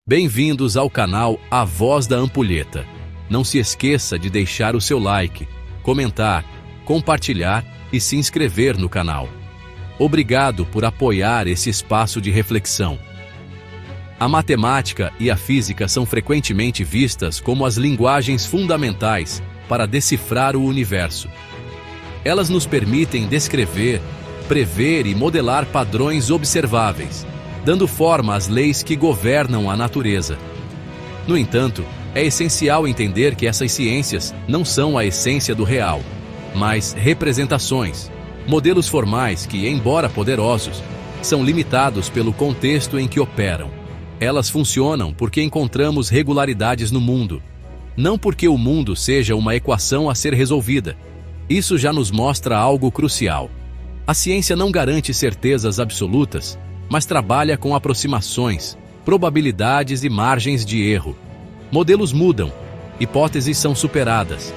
Bem-vindos ao canal A Voz da Ampulheta. Não se esqueça de deixar o seu like, comentar, compartilhar e se inscrever no canal. Obrigado por apoiar esse espaço de reflexão. A matemática e a física são frequentemente vistas como as linguagens fundamentais para decifrar o universo. Elas nos permitem descrever, prever e modelar padrões observáveis, dando forma às leis que governam a natureza. No entanto, é essencial entender que essas ciências não são a essência do real, mas representações, modelos formais que, embora poderosos, são limitados pelo contexto em que operam. Elas funcionam porque encontramos regularidades no mundo, não porque o mundo seja uma equação a ser resolvida. Isso já nos mostra algo crucial. A ciência não garante certezas absolutas, mas trabalha com aproximações, probabilidades e margens de erro. Modelos mudam, hipóteses são superadas.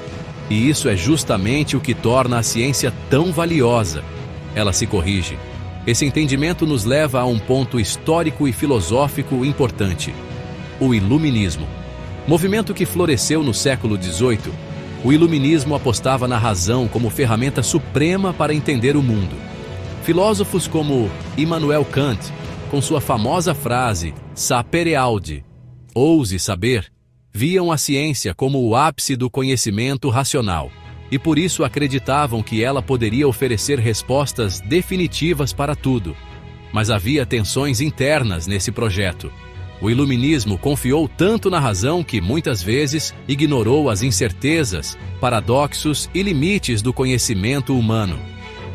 E isso é justamente o que torna a ciência tão valiosa. Ela se corrige. Esse entendimento nos leva a um ponto histórico e filosófico importante: o Iluminismo. Movimento que floresceu no século XVIII, o Iluminismo apostava na razão como ferramenta suprema para entender o mundo. Filósofos como Immanuel Kant, com sua famosa frase sapere aude, ouse saber, viam a ciência como o ápice do conhecimento racional, e por isso acreditavam que ela poderia oferecer respostas definitivas para tudo. Mas havia tensões internas nesse projeto. O Iluminismo confiou tanto na razão que, muitas vezes, ignorou as incertezas, paradoxos e limites do conhecimento humano.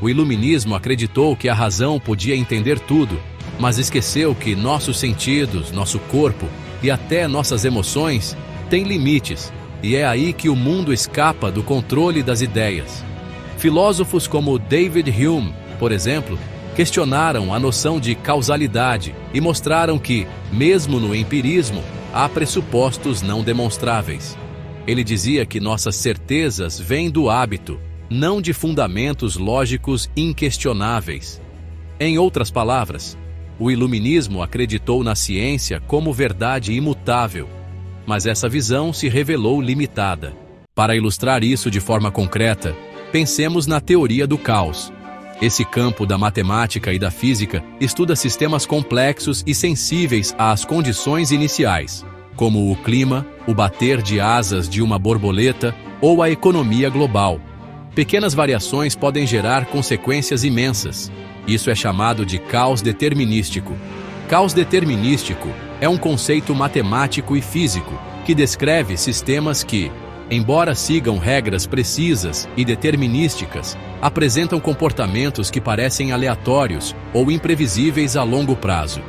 O Iluminismo acreditou que a razão podia entender tudo, mas esqueceu que nossos sentidos, nosso corpo e até nossas emoções têm limites, e é aí que o mundo escapa do controle das ideias. Filósofos como David Hume, por exemplo, questionaram a noção de causalidade e mostraram que, mesmo no empirismo, há pressupostos não demonstráveis. Ele dizia que nossas certezas vêm do hábito, não de fundamentos lógicos inquestionáveis. Em outras palavras, o Iluminismo acreditou na ciência como verdade imutável, mas essa visão se revelou limitada. Para ilustrar isso de forma concreta, pensemos na teoria do caos. Esse campo da matemática e da física estuda sistemas complexos e sensíveis às condições iniciais, como o clima, o bater de asas de uma borboleta ou a economia global. Pequenas variações podem gerar consequências imensas. Isso é chamado de caos determinístico. Caos determinístico é um conceito matemático e físico que descreve sistemas que, embora sigam regras precisas e determinísticas, apresentam comportamentos que parecem aleatórios ou imprevisíveis a longo prazo.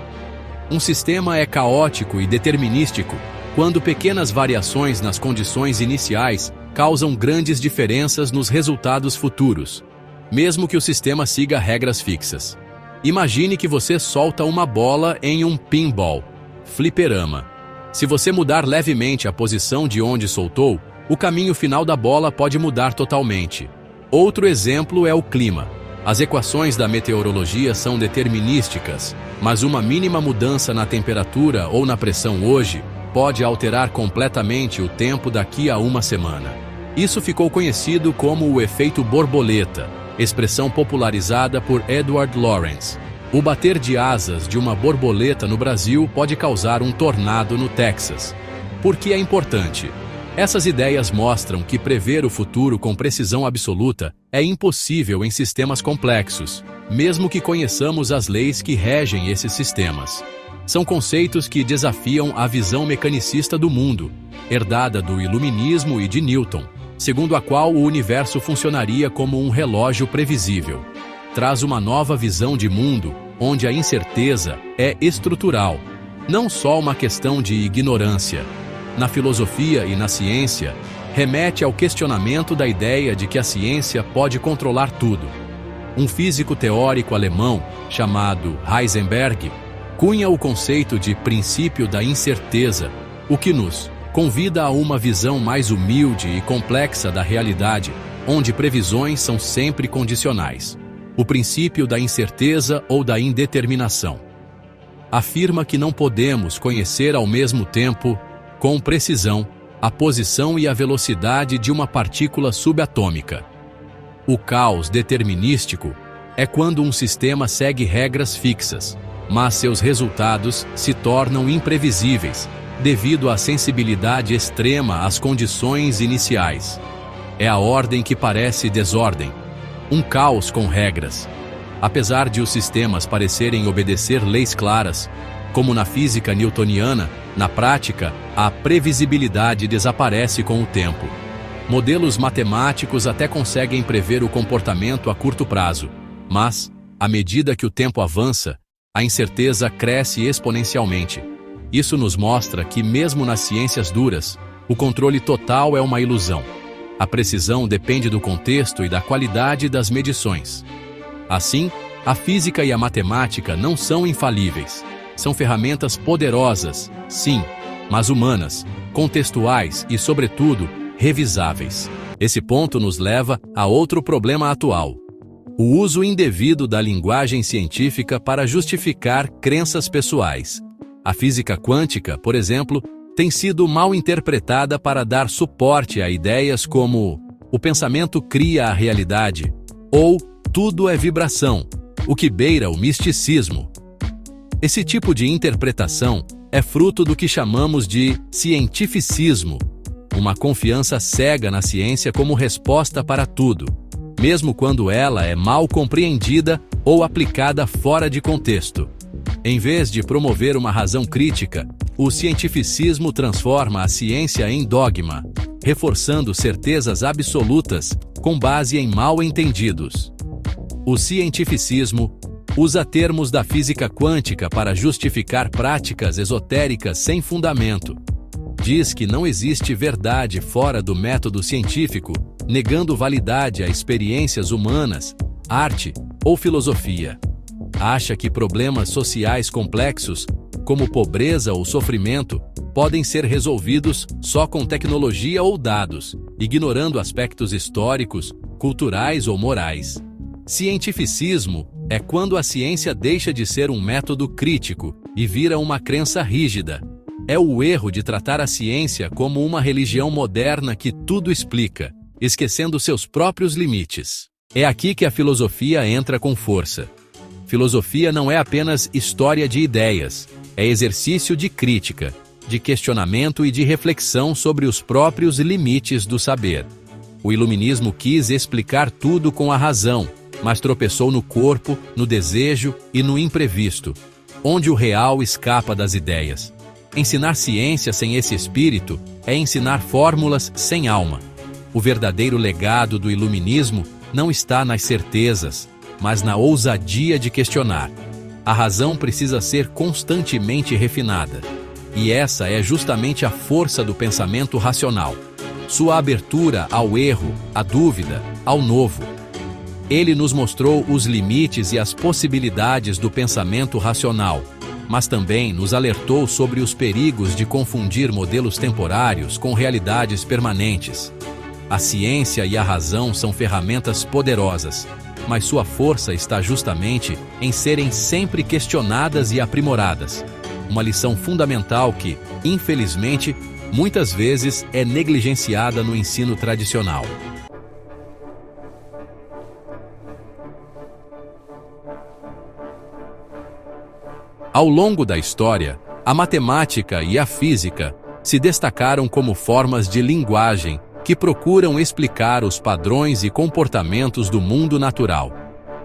Um sistema é caótico e determinístico quando pequenas variações nas condições iniciais causam grandes diferenças nos resultados futuros, mesmo que o sistema siga regras fixas. Imagine que você solta uma bola em um pinball, fliperama. Se você mudar levemente a posição de onde soltou, o caminho final da bola pode mudar totalmente. Outro exemplo é o clima. As equações da meteorologia são determinísticas, mas uma mínima mudança na temperatura ou na pressão hoje pode alterar completamente o tempo daqui a uma semana. Isso ficou conhecido como o efeito borboleta, expressão popularizada por Edward Lorenz. O bater de asas de uma borboleta no Brasil pode causar um tornado no Texas. Por que é importante? Essas ideias mostram que prever o futuro com precisão absoluta é impossível em sistemas complexos, mesmo que conheçamos as leis que regem esses sistemas. São conceitos que desafiam a visão mecanicista do mundo, herdada do Iluminismo e de Newton, segundo a qual o universo funcionaria como um relógio previsível. Traz uma nova visão de mundo, onde a incerteza é estrutural, não só uma questão de ignorância. Na filosofia e na ciência, remete ao questionamento da ideia de que a ciência pode controlar tudo. Um físico teórico alemão, chamado Heisenberg, cunha o conceito de princípio da incerteza, o que nos convida a uma visão mais humilde e complexa da realidade, onde previsões são sempre condicionais. O princípio da incerteza ou da indeterminação. afirma que não podemos conhecer ao mesmo tempo, com precisão, a posição e a velocidade de uma partícula subatômica. O caos determinístico é quando um sistema segue regras fixas, mas seus resultados se tornam imprevisíveis, devido à sensibilidade extrema às condições iniciais. É a ordem que parece desordem, um caos com regras. Apesar de os sistemas parecerem obedecer leis claras, como na física newtoniana, na prática, a previsibilidade desaparece com o tempo. Modelos matemáticos até conseguem prever o comportamento a curto prazo, mas, à medida que o tempo avança, a incerteza cresce exponencialmente. Isso nos mostra que, mesmo nas ciências duras, o controle total é uma ilusão. A precisão depende do contexto e da qualidade das medições. Assim, a física e a matemática não são infalíveis. São ferramentas poderosas, sim, mas humanas, contextuais e, sobretudo, revisáveis. Esse ponto nos leva a outro problema atual: o uso indevido da linguagem científica para justificar crenças pessoais. A física quântica, por exemplo, tem sido mal interpretada para dar suporte a ideias como o pensamento cria a realidade ou tudo é vibração, o que beira o misticismo. Esse tipo de interpretação é fruto do que chamamos de cientificismo, uma confiança cega na ciência como resposta para tudo, mesmo quando ela é mal compreendida ou aplicada fora de contexto. Em vez de promover uma razão crítica, o cientificismo transforma a ciência em dogma, reforçando certezas absolutas com base em mal-entendidos. O cientificismo usa termos da física quântica para justificar práticas esotéricas sem fundamento. Diz que não existe verdade fora do método científico, negando validade a experiências humanas, arte ou filosofia. Acha que problemas sociais complexos, como pobreza ou sofrimento, podem ser resolvidos só com tecnologia ou dados, ignorando aspectos históricos, culturais ou morais. Cientificismo é quando a ciência deixa de ser um método crítico e vira uma crença rígida. É o erro de tratar a ciência como uma religião moderna que tudo explica, esquecendo seus próprios limites. É aqui que a filosofia entra com força. Filosofia não é apenas história de ideias, é exercício de crítica, de questionamento e de reflexão sobre os próprios limites do saber. O iluminismo quis explicar tudo com a razão, mas tropeçou no corpo, no desejo e no imprevisto, onde o real escapa das ideias. Ensinar ciência sem esse espírito é ensinar fórmulas sem alma. O verdadeiro legado do iluminismo não está nas certezas, mas na ousadia de questionar. A razão precisa ser constantemente refinada. E essa é justamente a força do pensamento racional. Sua abertura ao erro, à dúvida, ao novo. Ele nos mostrou os limites e as possibilidades do pensamento racional, mas também nos alertou sobre os perigos de confundir modelos temporários com realidades permanentes. A ciência e a razão são ferramentas poderosas, mas sua força está justamente em serem sempre questionadas e aprimoradas. Uma lição fundamental que, infelizmente, muitas vezes é negligenciada no ensino tradicional. Ao longo da história, a matemática e a física se destacaram como formas de linguagem que procuram explicar os padrões e comportamentos do mundo natural.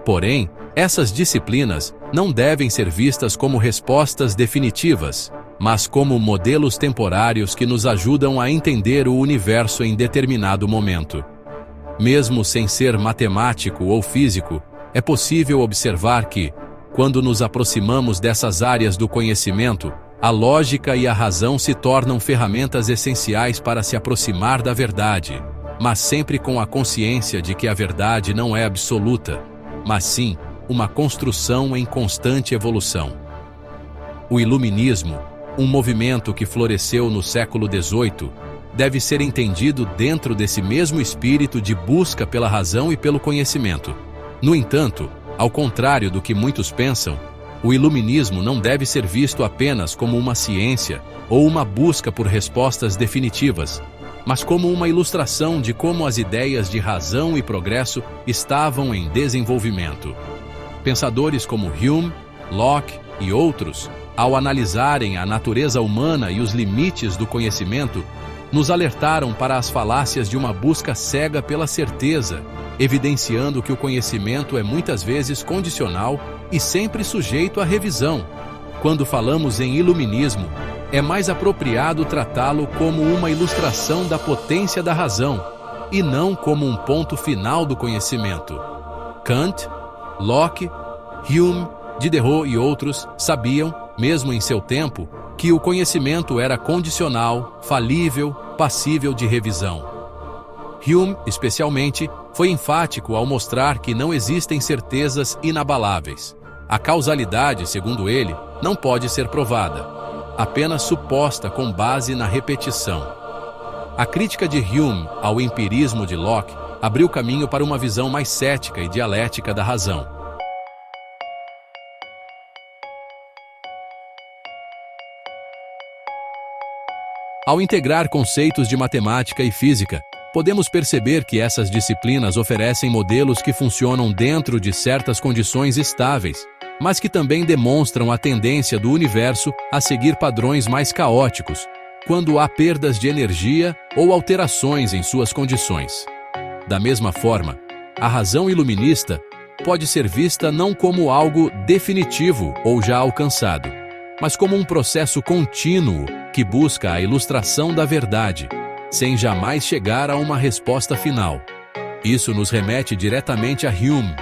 Porém, essas disciplinas não devem ser vistas como respostas definitivas, mas como modelos temporários que nos ajudam a entender o universo em determinado momento. Mesmo sem ser matemático ou físico, é possível observar que, quando nos aproximamos dessas áreas do conhecimento, a lógica e a razão se tornam ferramentas essenciais para se aproximar da verdade, mas sempre com a consciência de que a verdade não é absoluta, mas sim uma construção em constante evolução. O iluminismo, um movimento que floresceu no século XVIII, deve ser entendido dentro desse mesmo espírito de busca pela razão e pelo conhecimento. No entanto, ao contrário do que muitos pensam, O iluminismo não deve ser visto apenas como uma ciência ou uma busca por respostas definitivas, mas como uma ilustração de como as ideias de razão e progresso estavam em desenvolvimento. Pensadores como Hume, Locke e outros, ao analisarem a natureza humana e os limites do conhecimento, nos alertaram para as falácias de uma busca cega pela certeza, evidenciando que o conhecimento é muitas vezes condicional e sempre sujeito à revisão. Quando falamos em iluminismo, é mais apropriado tratá-lo como uma ilustração da potência da razão, e não como um ponto final do conhecimento. Kant, Locke, Hume, Diderot e outros sabiam, mesmo em seu tempo, que o conhecimento era condicional, falível, passível de revisão. Hume, especialmente, foi enfático ao mostrar que não existem certezas inabaláveis. A causalidade, segundo ele, não pode ser provada, apenas suposta com base na repetição. A crítica de Hume ao empirismo de Locke abriu caminho para uma visão mais cética e dialética da razão. Ao integrar conceitos de matemática e física, podemos perceber que essas disciplinas oferecem modelos que funcionam dentro de certas condições estáveis, mas que também demonstram a tendência do universo a seguir padrões mais caóticos, quando há perdas de energia ou alterações em suas condições. Da mesma forma, a razão iluminista pode ser vista não como algo definitivo ou já alcançado, mas como um processo contínuo que busca a ilustração da verdade, sem jamais chegar a uma resposta final. Isso nos remete diretamente a Hume,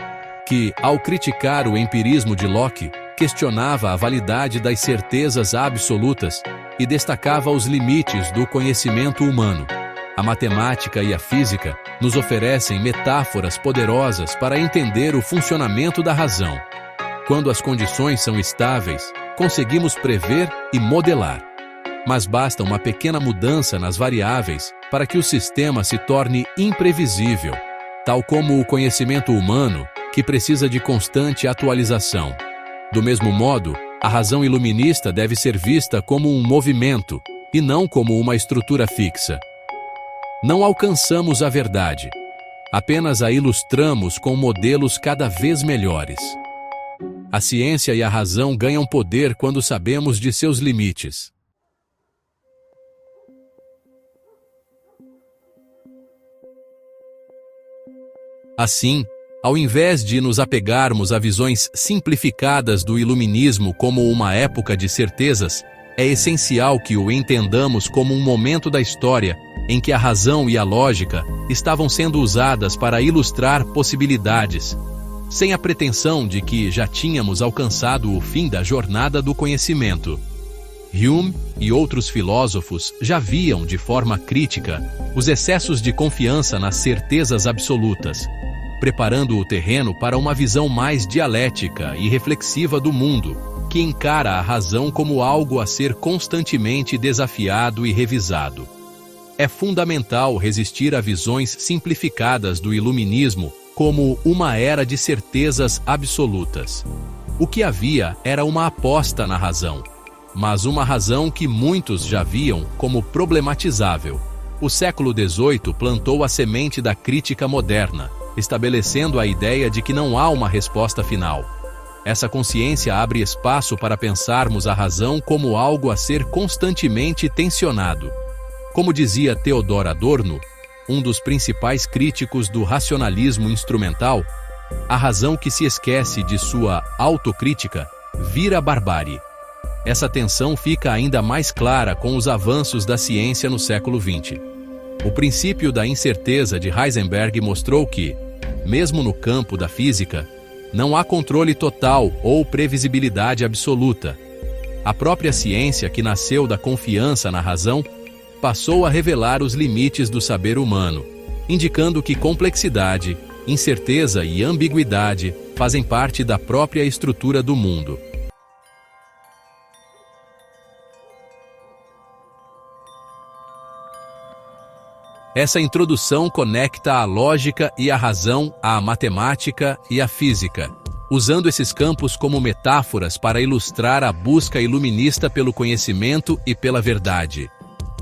que, ao criticar o empirismo de Locke, questionava a validade das certezas absolutas e destacava os limites do conhecimento humano. A matemática e a física nos oferecem metáforas poderosas para entender o funcionamento da razão. Quando as condições são estáveis, conseguimos prever e modelar. Mas basta uma pequena mudança nas variáveis para que o sistema se torne imprevisível, tal como o conhecimento humano, que precisa de constante atualização. Do mesmo modo, a razão iluminista deve ser vista como um movimento e não como uma estrutura fixa. Não alcançamos a verdade, apenas a ilustramos com modelos cada vez melhores. A ciência e a razão ganham poder quando sabemos de seus limites. Assim, ao invés de nos apegarmos a visões simplificadas do iluminismo como uma época de certezas, é essencial que o entendamos como um momento da história em que a razão e a lógica estavam sendo usadas para ilustrar possibilidades, sem a pretensão de que já tínhamos alcançado o fim da jornada do conhecimento. Hume e outros filósofos já viam de forma crítica os excessos de confiança nas certezas absolutas, preparando o terreno para uma visão mais dialética e reflexiva do mundo, que encara a razão como algo a ser constantemente desafiado e revisado. É fundamental resistir a visões simplificadas do iluminismo como uma era de certezas absolutas. O que havia era uma aposta na razão, mas uma razão que muitos já viam como problematizável. O século XVIII plantou a semente da crítica moderna, estabelecendo a ideia de que não há uma resposta final. Essa consciência abre espaço para pensarmos a razão como algo a ser constantemente tensionado. Como dizia Theodor Adorno, um dos principais críticos do racionalismo instrumental, a razão que se esquece de sua autocrítica vira barbárie. Essa tensão fica ainda mais clara com os avanços da ciência no século XX. O princípio da incerteza de Heisenberg mostrou que, mesmo no campo da física, não há controle total ou previsibilidade absoluta. A própria ciência, que nasceu da confiança na razão, passou a revelar os limites do saber humano, indicando que complexidade, incerteza e ambiguidade fazem parte da própria estrutura do mundo. Essa introdução conecta a lógica e a razão à matemática e à física. usando esses campos como metáforas para ilustrar a busca iluminista pelo conhecimento e pela verdade.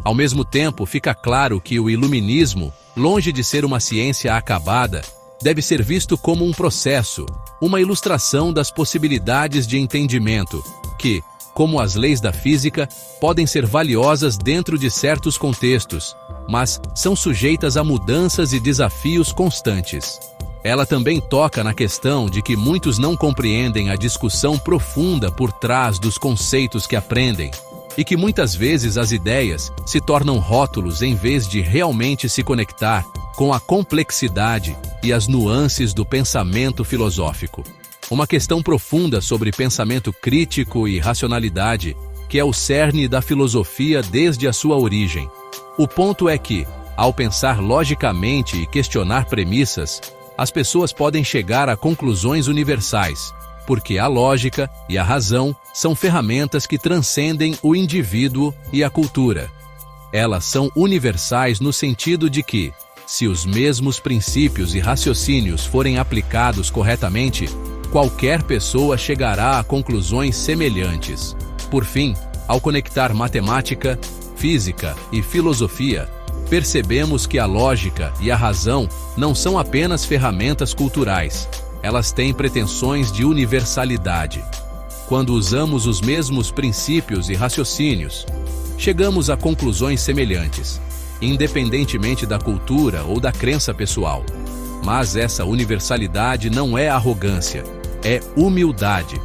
Ao mesmo tempo, fica claro que o iluminismo, longe de ser uma ciência acabada, deve ser visto como um processo, uma ilustração das possibilidades de entendimento, que, como as leis da física, podem ser valiosas dentro de certos contextos, mas são sujeitas a mudanças e desafios constantes. Ela também toca na questão de que muitos não compreendem a discussão profunda por trás dos conceitos que aprendem, e que muitas vezes as ideias se tornam rótulos em vez de realmente se conectar com a complexidade e as nuances do pensamento filosófico. Uma questão profunda sobre pensamento crítico e racionalidade, que é o cerne da filosofia desde a sua origem. O ponto é que, ao pensar logicamente e questionar premissas, as pessoas podem chegar a conclusões universais, porque a lógica e a razão são ferramentas que transcendem o indivíduo e a cultura. Elas são universais no sentido de que, se os mesmos princípios e raciocínios forem aplicados corretamente, qualquer pessoa chegará a conclusões semelhantes. Por fim, ao conectar matemática, física e filosofia, percebemos que a lógica e a razão não são apenas ferramentas culturais, elas têm pretensões de universalidade. Quando usamos os mesmos princípios e raciocínios, chegamos a conclusões semelhantes, independentemente da cultura ou da crença pessoal. Mas essa universalidade não é arrogância, é humildade.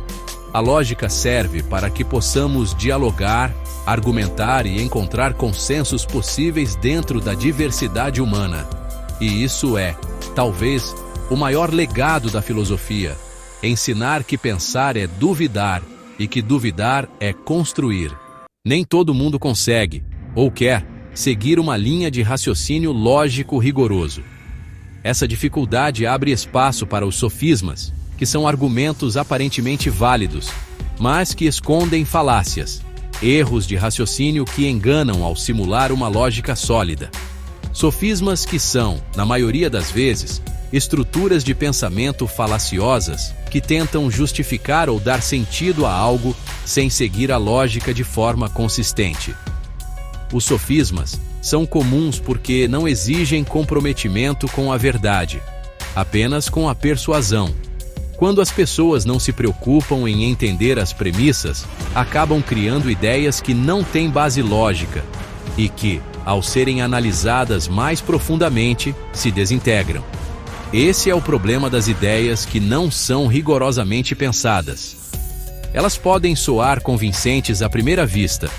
A lógica serve para que possamos dialogar, argumentar e encontrar consensos possíveis dentro da diversidade humana. E isso é, talvez, o maior legado da filosofia: ensinar que pensar é duvidar e que duvidar é construir. Nem todo mundo consegue, ou quer, seguir uma linha de raciocínio lógico rigoroso. Essa dificuldade abre espaço para os sofismas, que são argumentos aparentemente válidos, mas que escondem falácias, erros de raciocínio que enganam ao simular uma lógica sólida. Sofismas que são, na maioria das vezes, estruturas de pensamento falaciosas que tentam justificar ou dar sentido a algo sem seguir a lógica de forma consistente. Os sofismas são comuns porque não exigem comprometimento com a verdade, apenas com a persuasão. Quando as pessoas não se preocupam em entender as premissas, acabam criando ideias que não têm base lógica e que, ao serem analisadas mais profundamente, se desintegram. Esse é o problema das ideias que não são rigorosamente pensadas. Elas podem soar convincentes à primeira vista,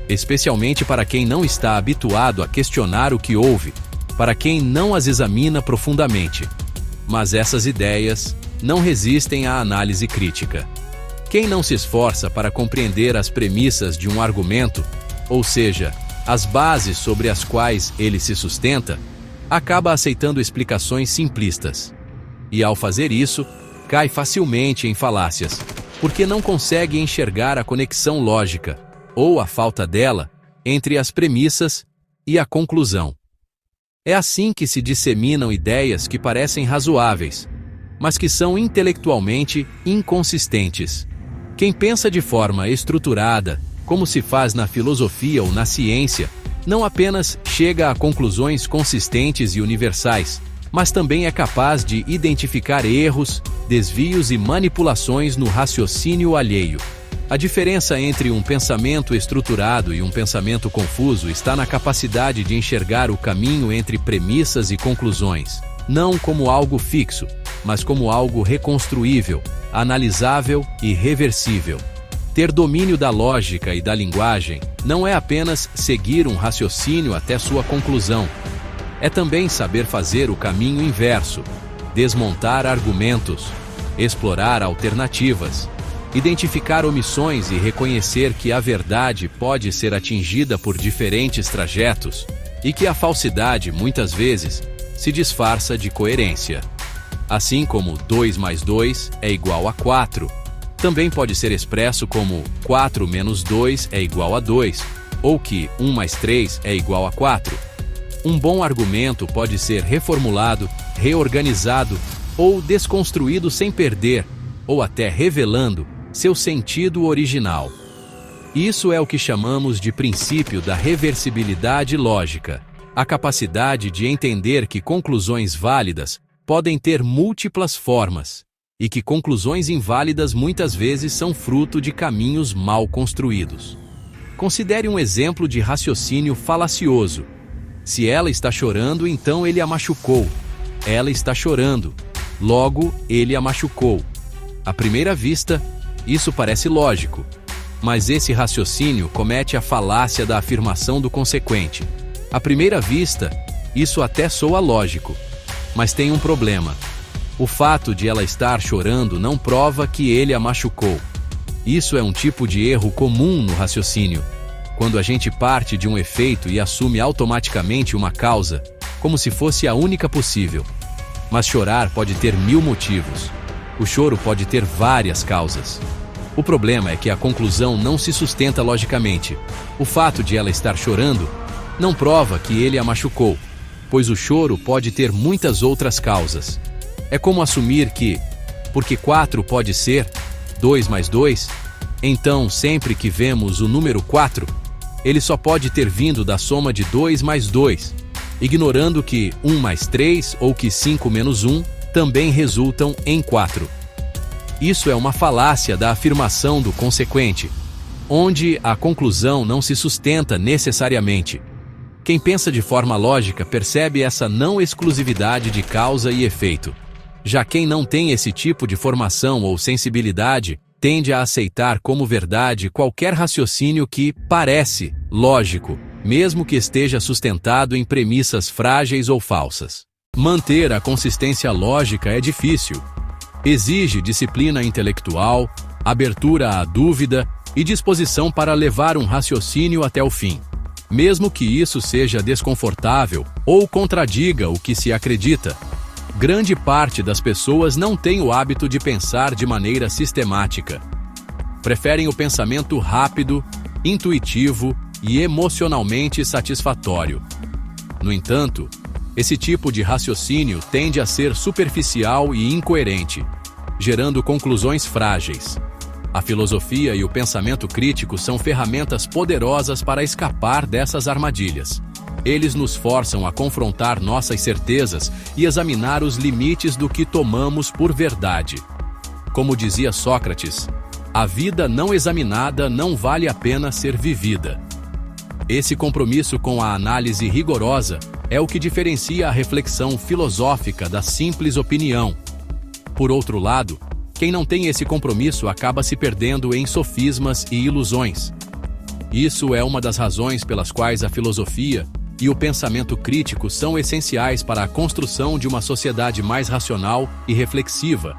especialmente para quem não está habituado a questionar o que ouve, para quem não as examina profundamente. Mas essas ideias não resistem à análise crítica. Quem não se esforça para compreender as premissas de um argumento, ou seja, as bases sobre as quais ele se sustenta, acaba aceitando explicações simplistas. E ao fazer isso, cai facilmente em falácias, porque não consegue enxergar a conexão lógica, ou a falta dela, entre as premissas e a conclusão. É assim que se disseminam ideias que parecem razoáveis, mas que são intelectualmente inconsistentes. Quem pensa de forma estruturada, como se faz na filosofia ou na ciência, não apenas chega a conclusões consistentes e universais, mas também é capaz de identificar erros, desvios e manipulações no raciocínio alheio. A diferença entre um pensamento estruturado e um pensamento confuso está na capacidade de enxergar o caminho entre premissas e conclusões, não como algo fixo, mas como algo reconstruível, analisável e reversível. Ter domínio da lógica e da linguagem não é apenas seguir um raciocínio até sua conclusão. É também saber fazer o caminho inverso, desmontar argumentos, explorar alternativas, identificar omissões e reconhecer que a verdade pode ser atingida por diferentes trajetos e que a falsidade, muitas vezes, se disfarça de coerência. Assim como 2 mais 2 é igual a 4, também pode ser expresso como 4 menos 2 é igual a 2, ou que 1 mais 3 é igual a 4. Um bom argumento pode ser reformulado, reorganizado ou desconstruído sem perder ou até revelando, seu sentido original. Isso é o que chamamos de princípio da reversibilidade lógica, a capacidade de entender que conclusões válidas podem ter múltiplas formas, e que conclusões inválidas muitas vezes são fruto de caminhos mal construídos. Considere um exemplo de raciocínio falacioso. Se ela está chorando, então ele a machucou. Ela está chorando, logo ele a machucou. À primeira vista, isso parece lógico, mas esse raciocínio comete a falácia da afirmação do consequente. À primeira vista, isso até soa lógico, mas tem um problema. O fato de ela estar chorando não prova que ele a machucou. Isso é um tipo de erro comum no raciocínio, quando a gente parte de um efeito e assume automaticamente uma causa, como se fosse a única possível. Mas chorar pode ter 1000 motivos. O choro pode ter várias causas. O problema é que a conclusão não se sustenta logicamente. O fato de ela estar chorando não prova que ele a machucou, pois o choro pode ter muitas outras causas. É como assumir que, porque 4 pode ser 2 mais 2, então sempre que vemos o número 4, ele só pode ter vindo da soma de 2 mais 2, ignorando que 1 mais 3 ou que 5 menos 1 também resultam em 4. Isso é uma falácia da afirmação do consequente, onde a conclusão não se sustenta necessariamente. Quem pensa de forma lógica percebe essa não exclusividade de causa e efeito. Já quem não tem esse tipo de formação ou sensibilidade tende a aceitar como verdade qualquer raciocínio que parece lógico, mesmo que esteja sustentado em premissas frágeis ou falsas. Manter a consistência lógica é difícil. Exige disciplina intelectual, abertura à dúvida e disposição para levar um raciocínio até o fim, mesmo que isso seja desconfortável ou contradiga o que se acredita. Grande parte das pessoas não tem o hábito de pensar de maneira sistemática. Preferem o pensamento rápido, intuitivo e emocionalmente satisfatório. No entanto, esse tipo de raciocínio tende a ser superficial e incoerente, gerando conclusões frágeis. A filosofia e o pensamento crítico são ferramentas poderosas para escapar dessas armadilhas. Eles nos forçam a confrontar nossas certezas e examinar os limites do que tomamos por verdade. Como dizia Sócrates, a vida não examinada não vale a pena ser vivida. Esse compromisso com a análise rigorosa é o que diferencia a reflexão filosófica da simples opinião. Por outro lado, quem não tem esse compromisso acaba se perdendo em sofismas e ilusões. Isso é uma das razões pelas quais a filosofia e o pensamento crítico são essenciais para a construção de uma sociedade mais racional e reflexiva,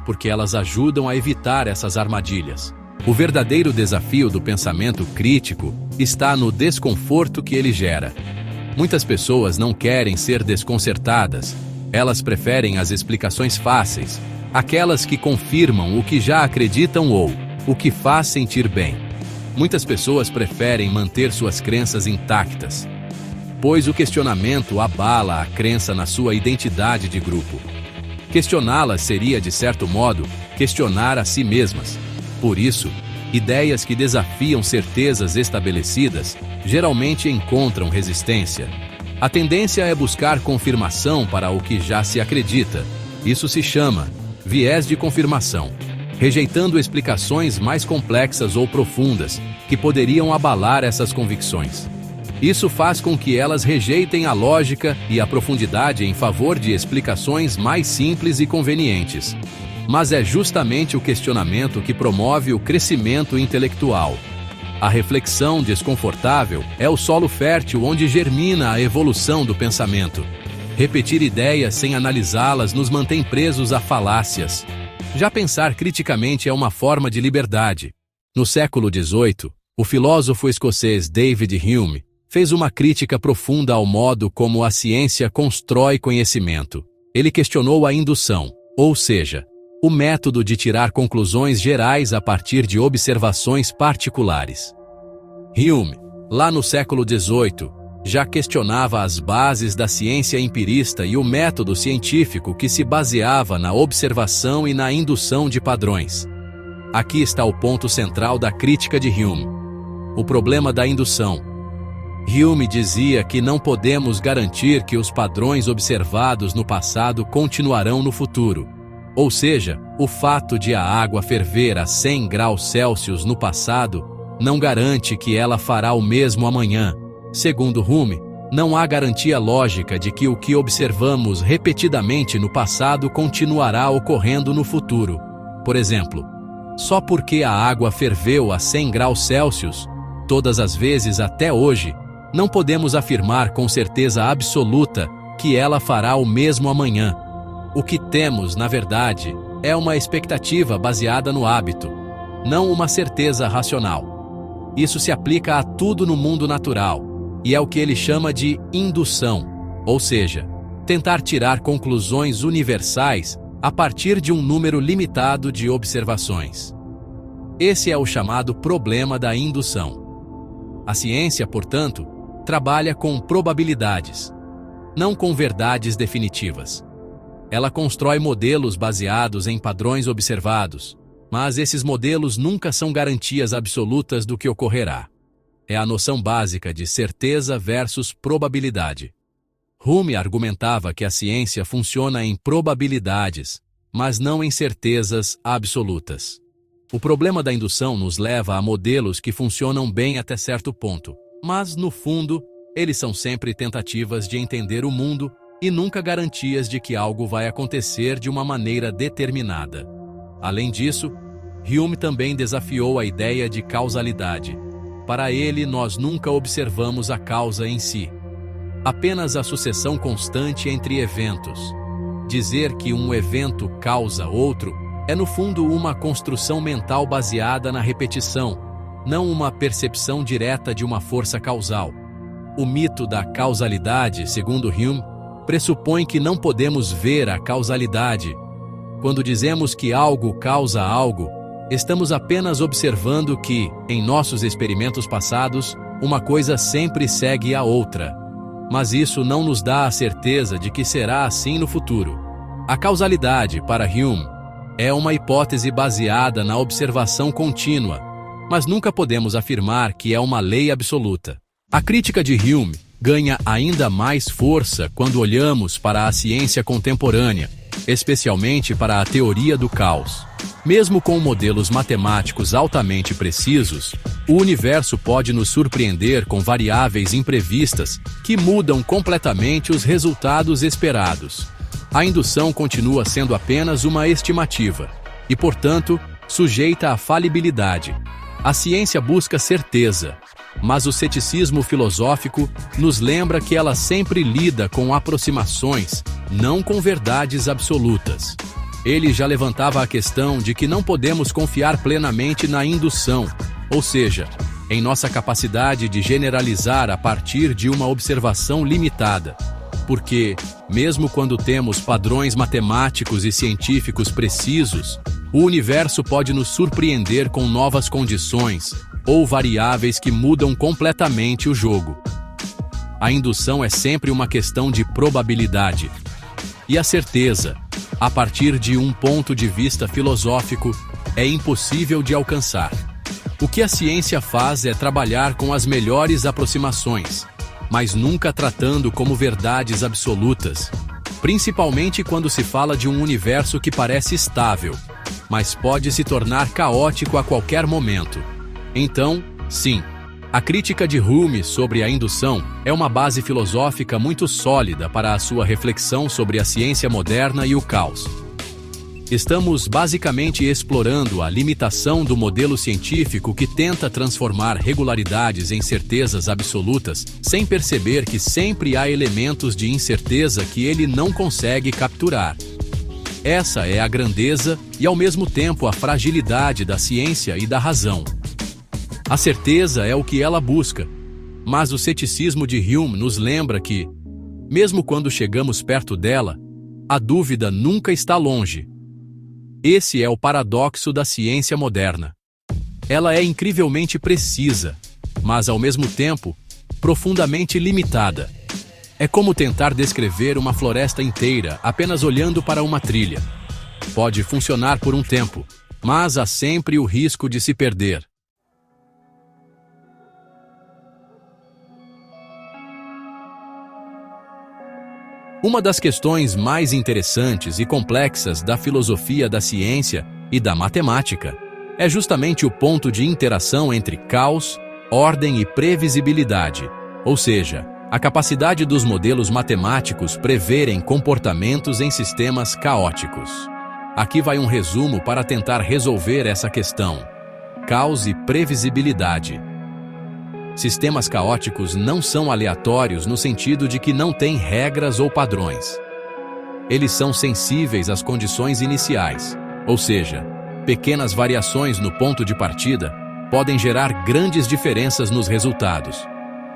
porque elas ajudam a evitar essas armadilhas. O verdadeiro desafio do pensamento crítico está no desconforto que ele gera. Muitas pessoas não querem ser desconcertadas. Elas preferem as explicações fáceis, aquelas que confirmam o que já acreditam ou o que faz sentir bem. Muitas pessoas preferem manter suas crenças intactas, pois o questionamento abala a crença na sua identidade de grupo. Questioná-las seria, de certo modo, questionar a si mesmas. Por isso, ideias que desafiam certezas estabelecidas geralmente encontram resistência. A tendência é buscar confirmação para o que já se acredita. Isso se chama viés de confirmação, rejeitando explicações mais complexas ou profundas que poderiam abalar essas convicções. Isso faz com que elas rejeitem a lógica e a profundidade em favor de explicações mais simples e convenientes. Mas é justamente o questionamento que promove o crescimento intelectual. A reflexão desconfortável é o solo fértil onde germina a evolução do pensamento. Repetir ideias sem analisá-las nos mantém presos a falácias. Já pensar criticamente é uma forma de liberdade. No século XVIII, o filósofo escocês David Hume fez uma crítica profunda ao modo como a ciência constrói conhecimento. Ele questionou a indução, ou seja, o método de tirar conclusões gerais a partir de observações particulares. Hume, lá no século XVIII, já questionava as bases da ciência empirista e o método científico que se baseava na observação e na indução de padrões. Aqui está o ponto central da crítica de Hume: o problema da indução. Hume dizia que não podemos garantir que os padrões observados no passado continuarão no futuro. Ou seja, o fato de a água ferver a 100 graus Celsius no passado não garante que ela fará o mesmo amanhã. Segundo Hume, não há garantia lógica de que o que observamos repetidamente no passado continuará ocorrendo no futuro. Por exemplo, só porque a água ferveu a 100 graus Celsius, todas as vezes até hoje, não podemos afirmar com certeza absoluta que ela fará o mesmo amanhã. O que temos, na verdade, é uma expectativa baseada no hábito, não uma certeza racional. Isso se aplica a tudo no mundo natural, e é o que ele chama de indução, ou seja, tentar tirar conclusões universais a partir de um número limitado de observações. Esse é o chamado problema da indução. A ciência, portanto, trabalha com probabilidades, não com verdades definitivas. Ela constrói modelos baseados em padrões observados, mas esses modelos nunca são garantias absolutas do que ocorrerá. É a noção básica de certeza versus probabilidade. Hume argumentava que a ciência funciona em probabilidades, mas não em certezas absolutas. O problema da indução nos leva a modelos que funcionam bem até certo ponto, mas, no fundo, eles são sempre tentativas de entender o mundo e nunca garantias de que algo vai acontecer de uma maneira determinada. Além disso, Hume também desafiou a ideia de causalidade. Para ele, nós nunca observamos a causa em si, apenas a sucessão constante entre eventos. Dizer que um evento causa outro é, no fundo, uma construção mental baseada na repetição, não uma percepção direta de uma força causal. O mito da causalidade, segundo Hume, pressupõe que não podemos ver a causalidade. Quando dizemos que algo causa algo, estamos apenas observando que, em nossos experimentos passados, uma coisa sempre segue a outra. Mas isso não nos dá a certeza de que será assim no futuro. A causalidade, para Hume, é uma hipótese baseada na observação contínua, mas nunca podemos afirmar que é uma lei absoluta. A crítica de Hume ganha ainda mais força quando olhamos para a ciência contemporânea, especialmente para a teoria do caos. Mesmo com modelos matemáticos altamente precisos, o universo pode nos surpreender com variáveis imprevistas que mudam completamente os resultados esperados. A indução continua sendo apenas uma estimativa e, portanto, sujeita à falibilidade. A ciência busca certeza, mas o ceticismo filosófico nos lembra que ela sempre lida com aproximações, não com verdades absolutas. Ele já levantava a questão de que não podemos confiar plenamente na indução, ou seja, em nossa capacidade de generalizar a partir de uma observação limitada. Porque, mesmo quando temos padrões matemáticos e científicos precisos, o universo pode nos surpreender com novas condições ou variáveis que mudam completamente o jogo. A indução é sempre uma questão de probabilidade. E a certeza, a partir de um ponto de vista filosófico, é impossível de alcançar. O que a ciência faz é trabalhar com as melhores aproximações, mas nunca tratando como verdades absolutas, principalmente quando se fala de um universo que parece estável, mas pode se tornar caótico a qualquer momento. Então, sim, a crítica de Hume sobre a indução é uma base filosófica muito sólida para a sua reflexão sobre a ciência moderna e o caos. Estamos basicamente explorando a limitação do modelo científico que tenta transformar regularidades em certezas absolutas, sem perceber que sempre há elementos de incerteza que ele não consegue capturar. Essa é a grandeza e, ao mesmo tempo, a fragilidade da ciência e da razão. A certeza é o que ela busca, mas o ceticismo de Hume nos lembra que, mesmo quando chegamos perto dela, a dúvida nunca está longe. Esse é o paradoxo da ciência moderna. Ela é incrivelmente precisa, mas, ao mesmo tempo, profundamente limitada. É como tentar descrever uma floresta inteira apenas olhando para uma trilha. Pode funcionar por um tempo, mas há sempre o risco de se perder. Uma das questões mais interessantes e complexas da filosofia da ciência e da matemática é justamente o ponto de interação entre caos, ordem e previsibilidade, ou seja, a capacidade dos modelos matemáticos preverem comportamentos em sistemas caóticos. Aqui vai um resumo para tentar resolver essa questão. Caos e previsibilidade. Sistemas caóticos não são aleatórios no sentido de que não têm regras ou padrões. Eles são sensíveis às condições iniciais, ou seja, pequenas variações no ponto de partida podem gerar grandes diferenças nos resultados.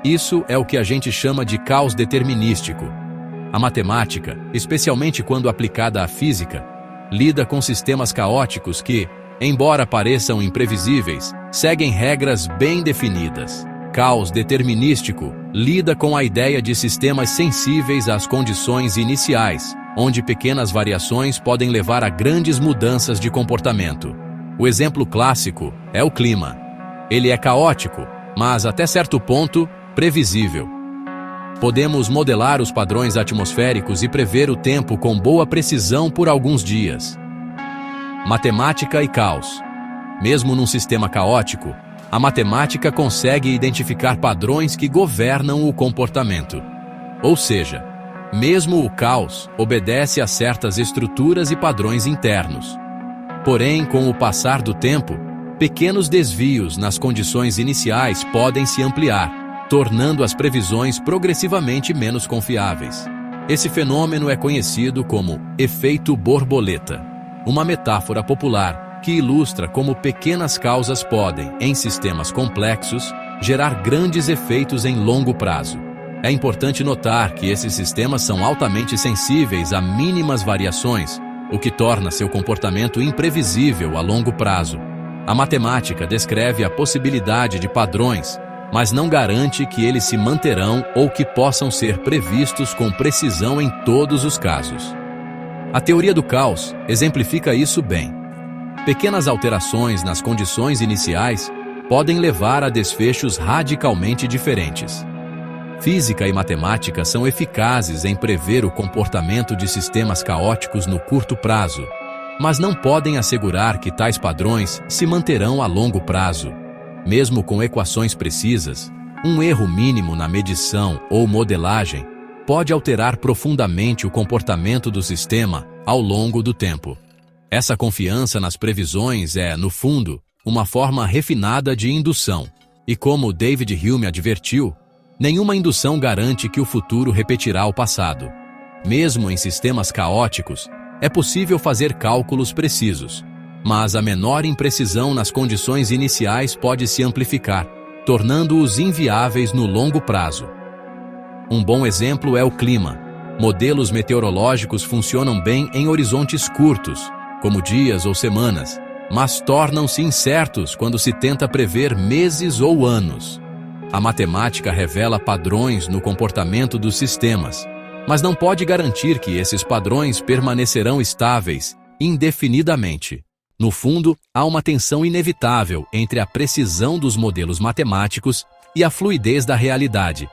Isso é o que a gente chama de caos determinístico. A matemática, especialmente quando aplicada à física, lida com sistemas caóticos que, embora pareçam imprevisíveis, seguem regras bem definidas. Caos determinístico lida com a ideia de sistemas sensíveis às condições iniciais, onde pequenas variações podem levar a grandes mudanças de comportamento. O exemplo clássico é o clima. Ele é caótico, mas até certo ponto, previsível. Podemos modelar os padrões atmosféricos e prever o tempo com boa precisão por alguns dias. Matemática e caos. Mesmo num sistema caótico, a matemática consegue identificar padrões que governam o comportamento. Ou seja, mesmo o caos obedece a certas estruturas e padrões internos. Porém, com o passar do tempo, pequenos desvios nas condições iniciais podem se ampliar, tornando as previsões progressivamente menos confiáveis. Esse fenômeno é conhecido como efeito borboleta, uma metáfora popular que ilustra como pequenas causas podem, em sistemas complexos, gerar grandes efeitos em longo prazo. É importante notar que esses sistemas são altamente sensíveis a mínimas variações, o que torna seu comportamento imprevisível a longo prazo. A matemática descreve a possibilidade de padrões, mas não garante que eles se manterão ou que possam ser previstos com precisão em todos os casos. A teoria do caos exemplifica isso bem. Pequenas alterações nas condições iniciais podem levar a desfechos radicalmente diferentes. Física e matemática são eficazes em prever o comportamento de sistemas caóticos no curto prazo, mas não podem assegurar que tais padrões se manterão a longo prazo. Mesmo com equações precisas, um erro mínimo na medição ou modelagem pode alterar profundamente o comportamento do sistema ao longo do tempo. Essa confiança nas previsões é, no fundo, uma forma refinada de indução. E como David Hume advertiu, nenhuma indução garante que o futuro repetirá o passado. Mesmo em sistemas caóticos, é possível fazer cálculos precisos, mas a menor imprecisão nas condições iniciais pode se amplificar, tornando-os inviáveis no longo prazo. Um bom exemplo é o clima. Modelos meteorológicos funcionam bem em horizontes curtos, como dias ou semanas, mas tornam-se incertos quando se tenta prever meses ou anos. A matemática revela padrões no comportamento dos sistemas, mas não pode garantir que esses padrões permanecerão estáveis indefinidamente. No fundo, há uma tensão inevitável entre a precisão dos modelos matemáticos e a fluidez da realidade.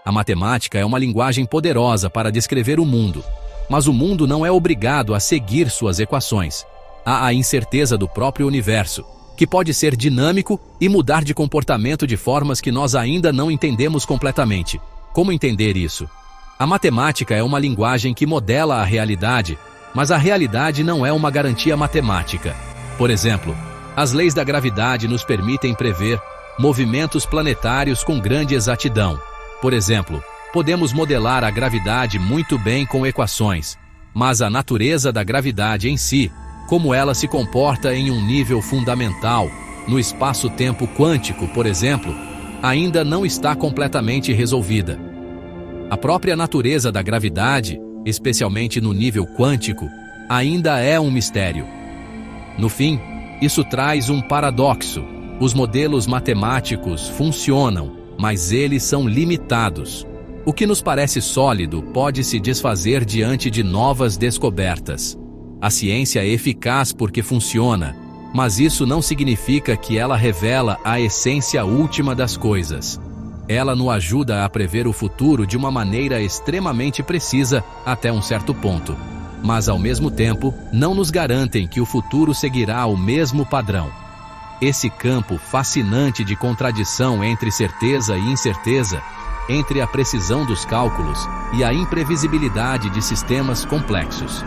A matemática é uma linguagem poderosa para descrever o mundo, mas o mundo não é obrigado a seguir suas equações. Há a incerteza do próprio universo, que pode ser dinâmico e mudar de comportamento de formas que nós ainda não entendemos completamente. Como entender isso? A matemática é uma linguagem que modela a realidade, mas a realidade não é uma garantia matemática. Por exemplo, as leis da gravidade nos permitem prever movimentos planetários com grande exatidão. Por exemplo, podemos modelar a gravidade muito bem com equações, mas a natureza da gravidade em si, como ela se comporta em um nível fundamental, no espaço-tempo quântico, por exemplo, ainda não está completamente resolvida. A própria natureza da gravidade, especialmente no nível quântico, ainda é um mistério. No fim, isso traz um paradoxo. Os modelos matemáticos funcionam, mas eles são limitados. O que nos parece sólido pode se desfazer diante de novas descobertas. A ciência é eficaz porque funciona, mas isso não significa que ela revela a essência última das coisas. Ela nos ajuda a prever o futuro de uma maneira extremamente precisa até um certo ponto, mas ao mesmo tempo não nos garantem que o futuro seguirá o mesmo padrão. Esse campo fascinante de contradição entre certeza e incerteza, entre a precisão dos cálculos e a imprevisibilidade de sistemas complexos,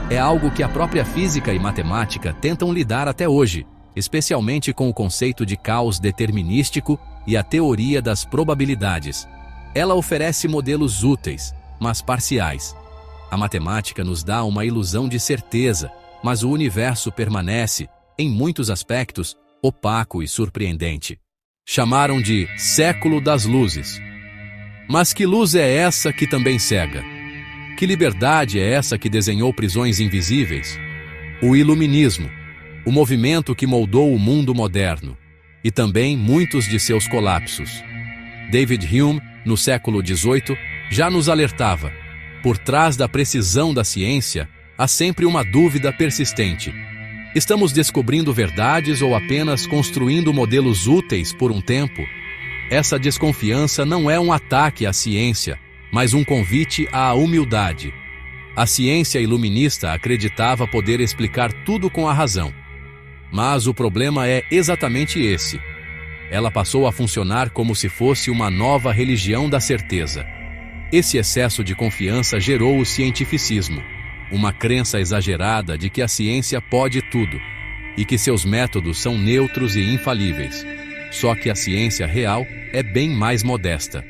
é algo que a própria física e matemática tentam lidar até hoje, especialmente com o conceito de caos determinístico e a teoria das probabilidades. Ela oferece modelos úteis, mas parciais. A matemática nos dá uma ilusão de certeza, mas o universo permanece, em muitos aspectos, opaco e surpreendente. Chamaram de século das luzes. Mas que luz é essa que também cega? Que liberdade é essa que desenhou prisões invisíveis? O Iluminismo, o movimento que moldou o mundo moderno, e também muitos de seus colapsos. David Hume, no século XVIII, já nos alertava: por trás da precisão da ciência, há sempre uma dúvida persistente. Estamos descobrindo verdades ou apenas construindo modelos úteis por um tempo? Essa desconfiança não é um ataque à ciência, mas um convite à humildade. A ciência iluminista acreditava poder explicar tudo com a razão. Mas o problema é exatamente esse. Ela passou a funcionar como se fosse uma nova religião da certeza. Esse excesso de confiança gerou o cientificismo, uma crença exagerada de que a ciência pode tudo, e que seus métodos são neutros e infalíveis. Só que a ciência real é bem mais modesta.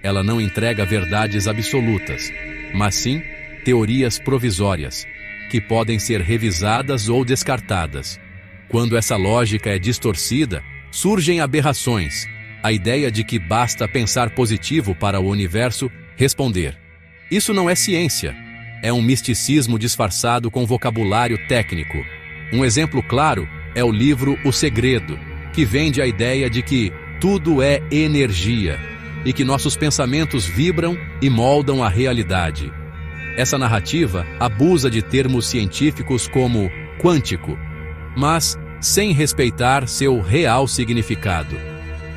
Ela não entrega verdades absolutas, mas sim teorias provisórias, que podem ser revisadas ou descartadas. Quando essa lógica é distorcida, surgem aberrações. A ideia de que basta pensar positivo para o universo responder. Isso não é ciência. É um misticismo disfarçado com vocabulário técnico. Um exemplo claro é o livro O Segredo, que vende a ideia de que tudo é energia e que nossos pensamentos vibram e moldam a realidade. Essa narrativa abusa de termos científicos como quântico, mas sem respeitar seu real significado.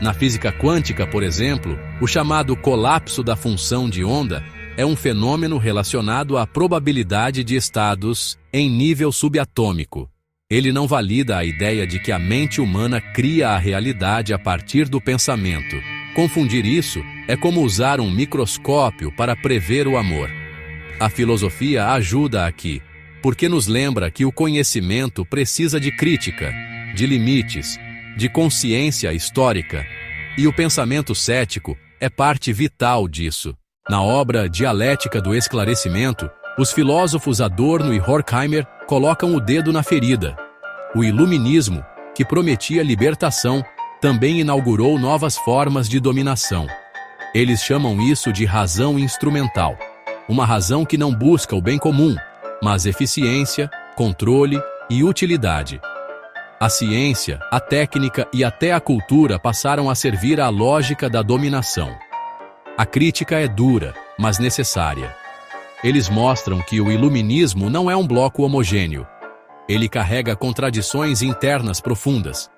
Na física quântica, por exemplo, o chamado colapso da função de onda é um fenômeno relacionado à probabilidade de estados em nível subatômico. Ele não valida a ideia de que a mente humana cria a realidade a partir do pensamento. Confundir isso é como usar um microscópio para prever o amor. A filosofia ajuda aqui, porque nos lembra que o conhecimento precisa de crítica, de limites, de consciência histórica, e o pensamento cético é parte vital disso. Na obra Dialética do Esclarecimento, os filósofos Adorno e Horkheimer colocam o dedo na ferida. O iluminismo, que prometia libertação, também inaugurou novas formas de dominação. Eles chamam isso de razão instrumental, uma razão que não busca o bem comum, mas eficiência, controle e utilidade. A ciência, a técnica e até a cultura passaram a servir à lógica da dominação. A crítica é dura, mas necessária. Eles mostram que o iluminismo não é um bloco homogêneo. Ele carrega contradições internas profundas.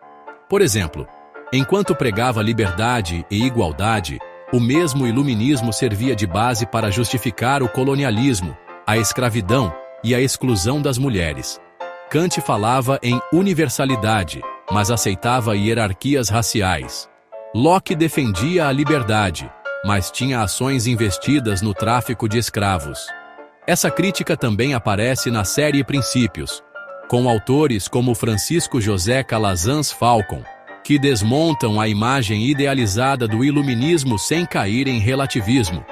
Por exemplo, enquanto pregava liberdade e igualdade, o mesmo iluminismo servia de base para justificar o colonialismo, a escravidão e a exclusão das mulheres. Kant falava em universalidade, mas aceitava hierarquias raciais. Locke defendia a liberdade, mas tinha ações investidas no tráfico de escravos. Essa crítica também aparece na série Princípios, com autores como Francisco José Calazans Falcon, que desmontam a imagem idealizada do iluminismo sem cair em relativismo.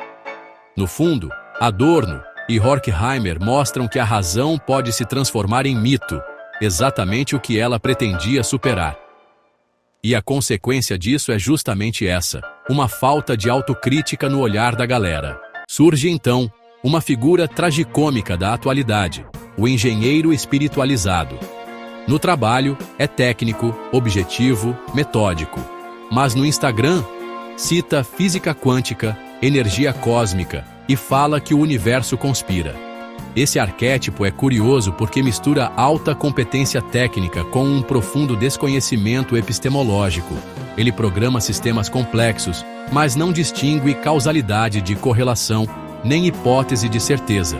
No fundo, Adorno e Horkheimer mostram que a razão pode se transformar em mito, exatamente o que ela pretendia superar. E a consequência disso é justamente essa, uma falta de autocrítica no olhar da galera. Surge então uma figura tragicômica da atualidade, o engenheiro espiritualizado. No trabalho, é técnico, objetivo, metódico. Mas no Instagram, cita física quântica, energia cósmica e fala que o universo conspira. Esse arquétipo é curioso porque mistura alta competência técnica com um profundo desconhecimento epistemológico. Ele programa sistemas complexos, mas não distingue causalidade de correlação, nem hipótese de certeza.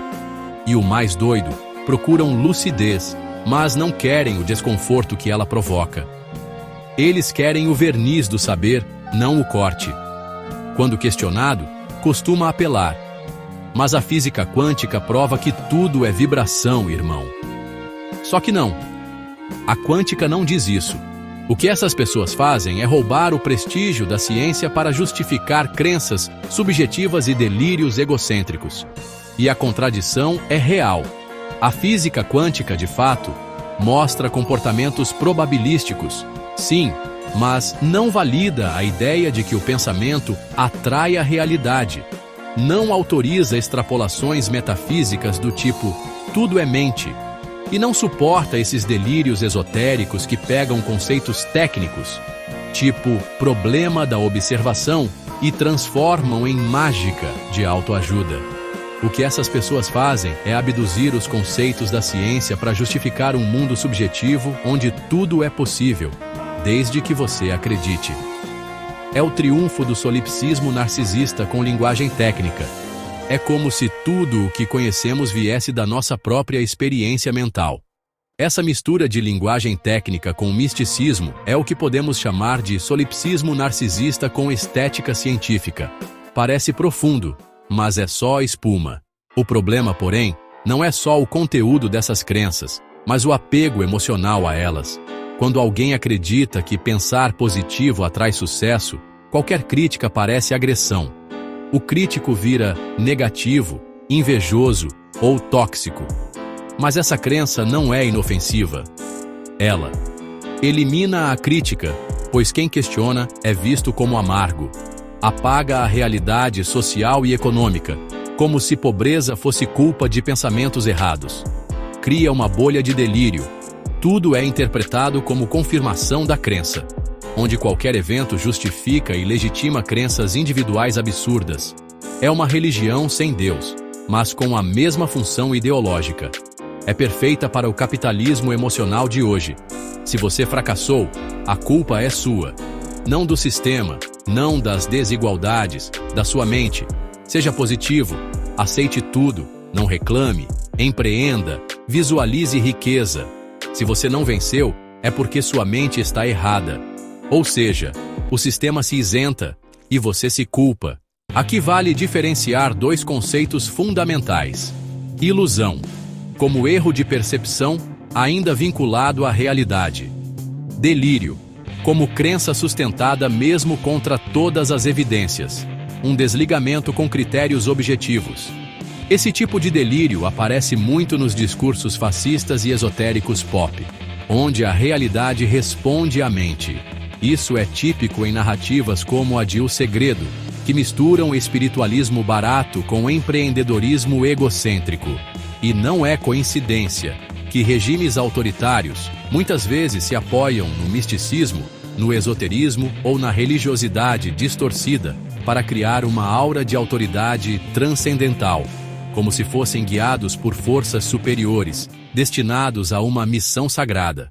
E o mais doido, procuram lucidez, mas não querem o desconforto que ela provoca. Eles querem o verniz do saber, não o corte. Quando questionado, costuma apelar. Mas a física quântica prova que tudo é vibração, irmão. Só que não. A quântica não diz isso. O que essas pessoas fazem é roubar o prestígio da ciência para justificar crenças subjetivas e delírios egocêntricos. E a contradição é real. A física quântica, de fato, mostra comportamentos probabilísticos, sim, mas não valida a ideia de que o pensamento atrai a realidade. Não autoriza extrapolações metafísicas do tipo tudo é mente, e não suporta esses delírios esotéricos que pegam conceitos técnicos, tipo problema da observação, e transformam em mágica de autoajuda. O que essas pessoas fazem é abduzir os conceitos da ciência para justificar um mundo subjetivo onde tudo é possível, desde que você acredite. É o triunfo do solipsismo narcisista com linguagem técnica. É como se tudo o que conhecemos viesse da nossa própria experiência mental. Essa mistura de linguagem técnica com misticismo é o que podemos chamar de solipsismo narcisista com estética científica. Parece profundo, mas é só espuma. O problema, porém, não é só o conteúdo dessas crenças, mas o apego emocional a elas. Quando alguém acredita que pensar positivo atrai sucesso, qualquer crítica parece agressão. O crítico vira negativo, invejoso ou tóxico. Mas essa crença não é inofensiva. Ela elimina a crítica, pois quem questiona é visto como amargo. Apaga a realidade social e econômica, como se pobreza fosse culpa de pensamentos errados. Cria uma bolha de delírio. Tudo é interpretado como confirmação da crença, onde qualquer evento justifica e legitima crenças individuais absurdas. É uma religião sem Deus, mas com a mesma função ideológica. É perfeita para o capitalismo emocional de hoje. Se você fracassou, a culpa é sua. Não do sistema, não das desigualdades, da sua mente. Seja positivo, aceite tudo, não reclame, empreenda, visualize riqueza. Se você não venceu, é porque sua mente está errada. Ou seja, o sistema se isenta e você se culpa. Aqui vale diferenciar dois conceitos fundamentais. Ilusão, como erro de percepção, ainda vinculado à realidade. Delírio, como crença sustentada mesmo contra todas as evidências. Um desligamento com critérios objetivos. Esse tipo de delírio aparece muito nos discursos fascistas e esotéricos pop, onde a realidade responde à mente. Isso é típico em narrativas como a de O Segredo, que misturam espiritualismo barato com empreendedorismo egocêntrico. E não é coincidência que regimes autoritários muitas vezes se apoiam no misticismo, no esoterismo ou na religiosidade distorcida para criar uma aura de autoridade transcendental, como se fossem guiados por forças superiores, destinados a uma missão sagrada.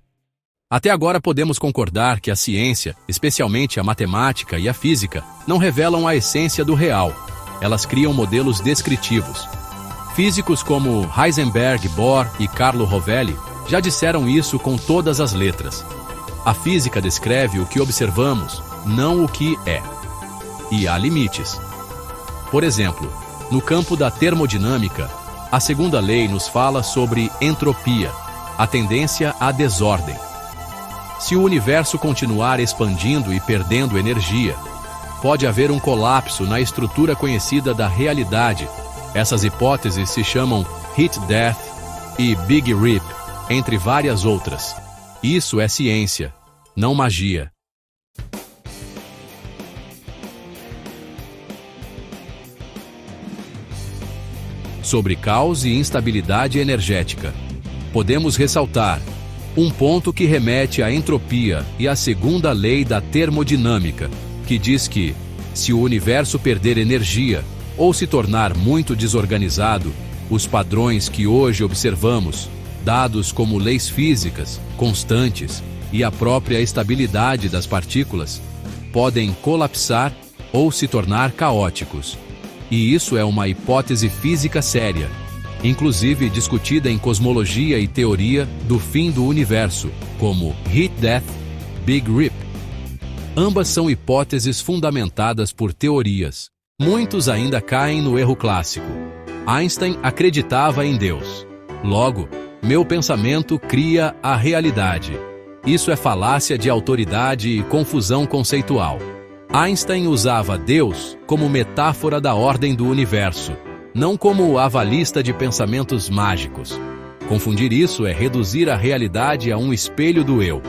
Até agora podemos concordar que a ciência, especialmente a matemática e a física, não revelam a essência do real. Elas criam modelos descritivos. Físicos como Heisenberg, Bohr e Carlo Rovelli já disseram isso com todas as letras. A física descreve o que observamos, não o que é. E há limites. Por exemplo, no campo da termodinâmica, a segunda lei nos fala sobre entropia, a tendência à desordem. Se o universo continuar expandindo e perdendo energia, pode haver um colapso na estrutura conhecida da realidade. Essas hipóteses se chamam Heat Death e Big Rip, entre várias outras. Isso é ciência, não magia. Sobre caos e instabilidade energética, podemos ressaltar um ponto que remete à entropia e à segunda lei da termodinâmica, que diz que, Se o universo perder energia ou se tornar muito desorganizado, os padrões que hoje observamos, dados como leis físicas, constantes e a própria estabilidade das partículas, podem colapsar ou se tornar caóticos. E isso é uma hipótese física séria, inclusive discutida em cosmologia e teoria do fim do universo, como Heat Death, Big Rip. Ambas são hipóteses fundamentadas por teorias. Muitos ainda caem no erro clássico. Einstein acreditava em Deus. Logo, meu pensamento cria a realidade. Isso é falácia de autoridade e confusão conceitual. Einstein usava Deus como metáfora da ordem do universo, não como avalista de pensamentos mágicos. Confundir isso é reduzir a realidade a um espelho do eu,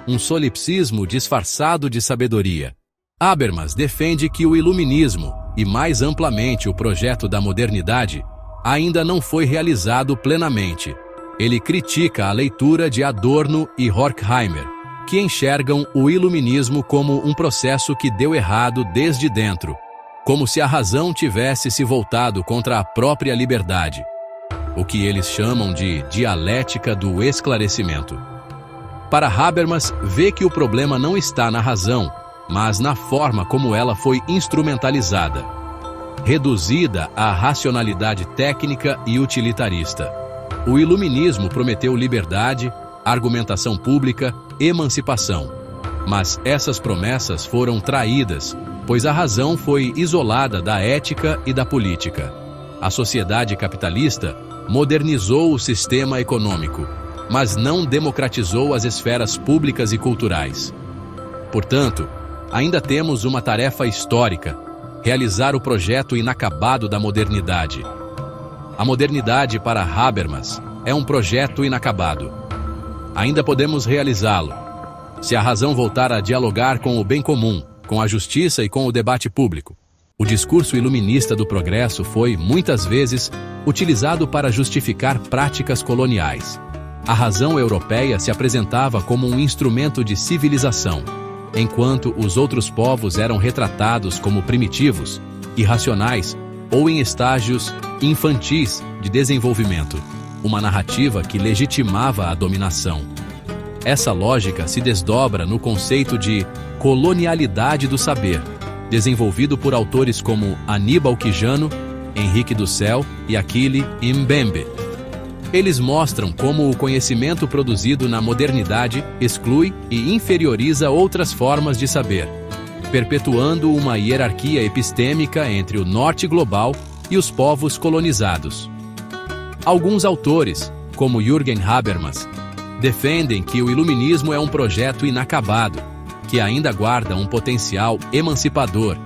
um solipsismo disfarçado de sabedoria. Habermas defende que o iluminismo, e mais amplamente o projeto da modernidade, ainda não foi realizado plenamente. Ele critica a leitura de Adorno e Horkheimer, que enxergam o iluminismo como um processo que deu errado desde dentro, como se a razão tivesse se voltado contra a própria liberdade, o que eles chamam de dialética do esclarecimento. Para Habermas, vê que o problema não está na razão, mas na forma como ela foi instrumentalizada, reduzida à racionalidade técnica e utilitarista. O iluminismo prometeu liberdade, argumentação pública, emancipação. Mas essas promessas foram traídas, pois a razão foi isolada da ética e da política. A sociedade capitalista modernizou o sistema econômico, mas não democratizou as esferas públicas e culturais. Portanto, ainda temos uma tarefa histórica: realizar o projeto inacabado da modernidade. A modernidade, para Habermas, é um projeto inacabado. Ainda podemos realizá-lo, se a razão voltar a dialogar com o bem comum, com a justiça e com o debate público. O discurso iluminista do progresso foi, muitas vezes, utilizado para justificar práticas coloniais. A razão europeia se apresentava como um instrumento de civilização, enquanto os outros povos eram retratados como primitivos, irracionais ou em estágios infantis de desenvolvimento, uma narrativa que legitimava a dominação. Essa lógica se desdobra no conceito de colonialidade do saber, desenvolvido por autores como Aníbal Quijano, Henrique Dussel e Achille Mbembe. Eles mostram como o conhecimento produzido na modernidade exclui e inferioriza outras formas de saber, perpetuando uma hierarquia epistêmica entre o norte global e os povos colonizados. Alguns autores, como Jürgen Habermas, defendem que o iluminismo é um projeto inacabado, que ainda guarda um potencial emancipador,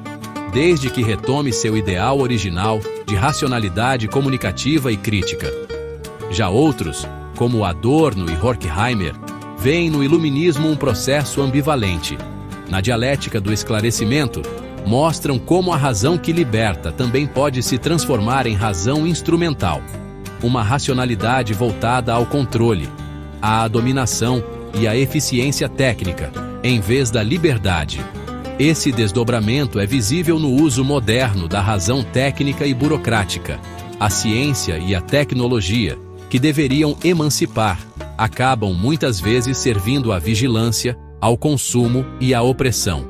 desde que retome seu ideal original de racionalidade comunicativa e crítica. Já outros, como Adorno e Horkheimer, veem no iluminismo um processo ambivalente. Na dialética do esclarecimento, mostram como a razão que liberta também pode se transformar em razão instrumental, uma racionalidade voltada ao controle, à dominação e à eficiência técnica, em vez da liberdade. Esse desdobramento é visível no uso moderno da razão técnica e burocrática. A ciência e a tecnologia, que deveriam emancipar, acabam muitas vezes servindo à vigilância, ao consumo e à opressão.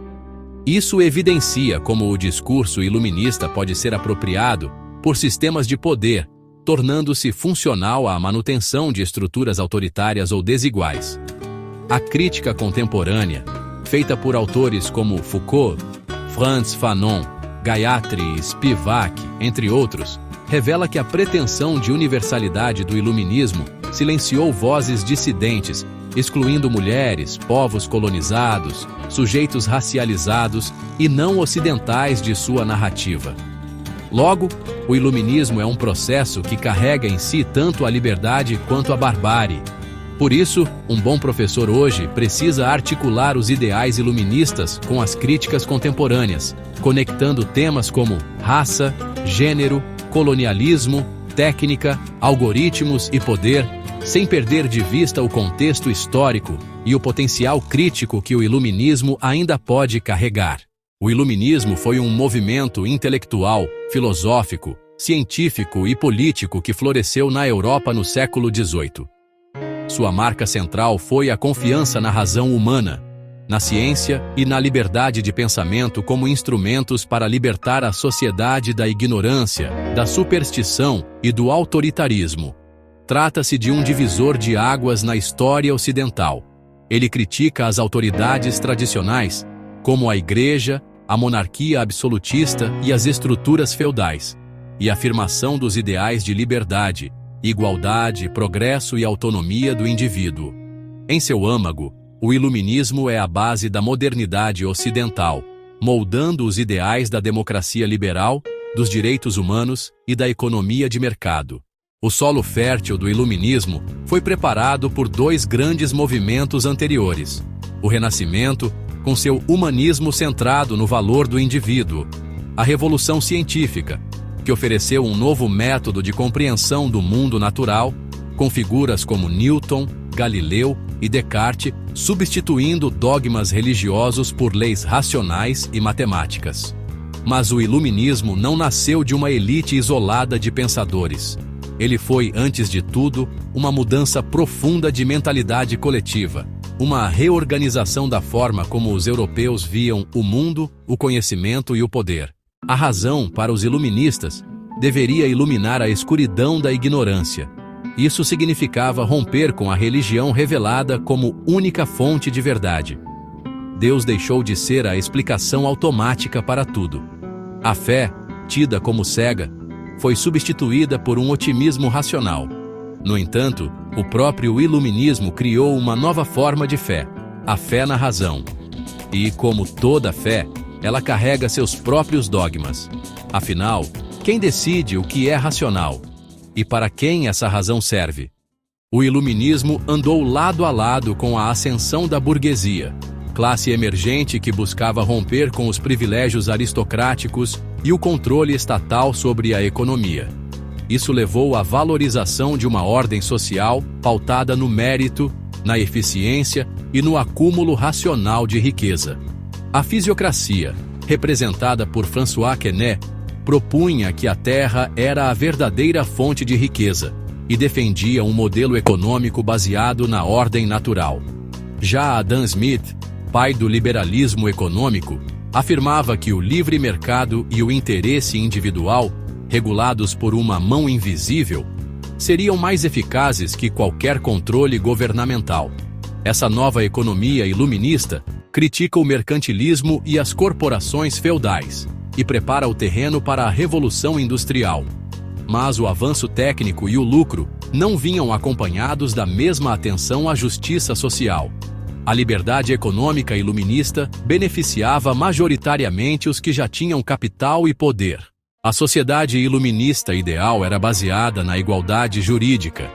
Isso evidencia como o discurso iluminista pode ser apropriado por sistemas de poder, tornando-se funcional à manutenção de estruturas autoritárias ou desiguais. A crítica contemporânea, feita por autores como Foucault, Frantz Fanon, Gayatri Spivak, entre outros, revela que a pretensão de universalidade do iluminismo silenciou vozes dissidentes, excluindo mulheres, povos colonizados, sujeitos racializados e não ocidentais de sua narrativa. Logo, o iluminismo é um processo que carrega em si tanto a liberdade quanto a barbárie. Por isso, um bom professor hoje precisa articular os ideais iluministas com as críticas contemporâneas, conectando temas como raça, gênero, colonialismo, técnica, algoritmos e poder, sem perder de vista o contexto histórico e o potencial crítico que o iluminismo ainda pode carregar. O Iluminismo foi um movimento intelectual, filosófico, científico e político que floresceu na Europa no século XVIII. Sua marca central foi a confiança na razão humana, na ciência e na liberdade de pensamento como instrumentos para libertar a sociedade da ignorância, da superstição e do autoritarismo. Trata-se de um divisor de águas na história ocidental. Ele critica as autoridades tradicionais, como a Igreja, a monarquia absolutista e as estruturas feudais, e a afirmação dos ideais de liberdade, igualdade, progresso e autonomia do indivíduo. Em seu âmago, o Iluminismo é a base da modernidade ocidental, moldando os ideais da democracia liberal, dos direitos humanos e da economia de mercado. O solo fértil do Iluminismo foi preparado por dois grandes movimentos anteriores: o Renascimento, com seu humanismo centrado no valor do indivíduo, a Revolução Científica, que ofereceu um novo método de compreensão do mundo natural, com figuras como Newton, Galileu e Descartes, substituindo dogmas religiosos por leis racionais e matemáticas. Mas o Iluminismo não nasceu de uma elite isolada de pensadores. Ele foi, antes de tudo, uma mudança profunda de mentalidade coletiva, uma reorganização da forma como os europeus viam o mundo, o conhecimento e o poder. A razão, para os iluministas, deveria iluminar a escuridão da ignorância. Isso significava romper com a religião revelada como única fonte de verdade. Deus deixou de ser a explicação automática para tudo. A fé, tida como cega, foi substituída por um otimismo racional. No entanto, o próprio Iluminismo criou uma nova forma de fé, a fé na razão. E, como toda fé, ela carrega seus próprios dogmas. Afinal, quem decide o que é racional? E para quem essa razão serve? O Iluminismo andou lado a lado com a ascensão da burguesia, classe emergente que buscava romper com os privilégios aristocráticos e o controle estatal sobre a economia. Isso levou à valorização de uma ordem social pautada no mérito, na eficiência e no acúmulo racional de riqueza. A fisiocracia, representada por François Quesnay, propunha que a terra era a verdadeira fonte de riqueza e defendia um modelo econômico baseado na ordem natural. Já Adam Smith, pai do liberalismo econômico, afirmava que o livre mercado e o interesse individual, regulados por uma mão invisível, seriam mais eficazes que qualquer controle governamental. Essa nova economia iluminista critica o mercantilismo e as corporações feudais e prepara o terreno para a Revolução Industrial. Mas o avanço técnico e o lucro não vinham acompanhados da mesma atenção à justiça social. A liberdade econômica iluminista beneficiava majoritariamente os que já tinham capital e poder. A sociedade iluminista ideal era baseada na igualdade jurídica,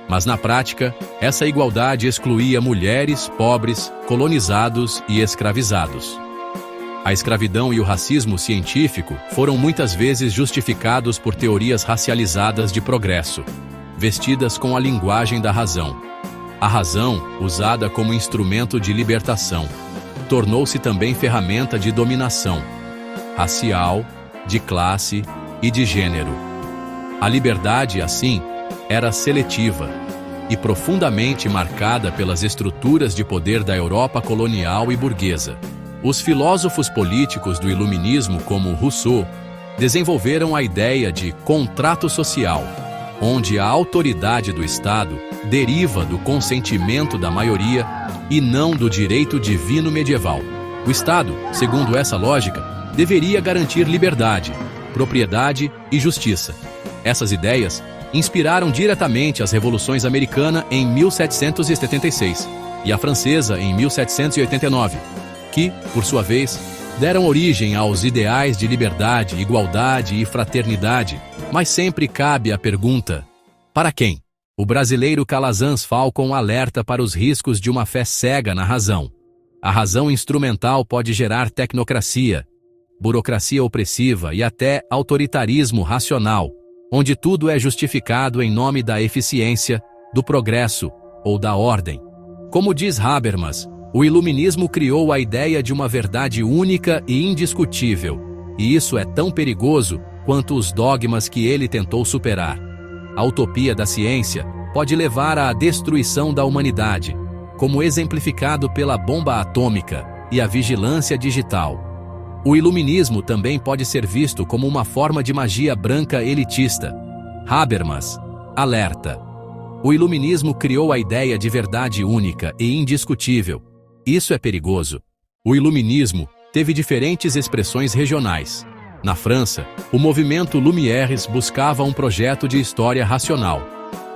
mas na prática, essa igualdade excluía mulheres, pobres, colonizados e escravizados. A escravidão e o racismo científico foram muitas vezes justificados por teorias racializadas de progresso, vestidas com a linguagem da razão. A razão, usada como instrumento de libertação, tornou-se também ferramenta de dominação racial, de classe e de gênero. A liberdade, assim, era seletiva e profundamente marcada pelas estruturas de poder da Europa colonial e burguesa. Os filósofos políticos do Iluminismo, como Rousseau, desenvolveram a ideia de contrato social, onde a autoridade do Estado deriva do consentimento da maioria e não do direito divino medieval. O Estado, segundo essa lógica, deveria garantir liberdade, propriedade e justiça. Essas ideias inspiraram diretamente as revoluções americana em 1776 e a francesa em 1789, que, por sua vez, deram origem aos ideais de liberdade, igualdade e fraternidade. Mas sempre cabe a pergunta: para quem? O brasileiro Calazans Falcon alerta para os riscos de uma fé cega na razão. A razão instrumental pode gerar tecnocracia, burocracia opressiva e até autoritarismo racional, onde tudo é justificado em nome da eficiência, do progresso ou da ordem. Como diz Habermas, O Iluminismo criou a ideia de uma verdade única e indiscutível, e isso é tão perigoso quanto os dogmas que ele tentou superar. A utopia da ciência pode levar à destruição da humanidade, como exemplificado pela bomba atômica e a vigilância digital. O Iluminismo também pode ser visto como uma forma de magia branca elitista. Habermas alerta. O Iluminismo criou a ideia de verdade única e indiscutível. Isso é perigoso. O Iluminismo teve diferentes expressões regionais. Na França, o movimento Lumières buscava um projeto de história racional.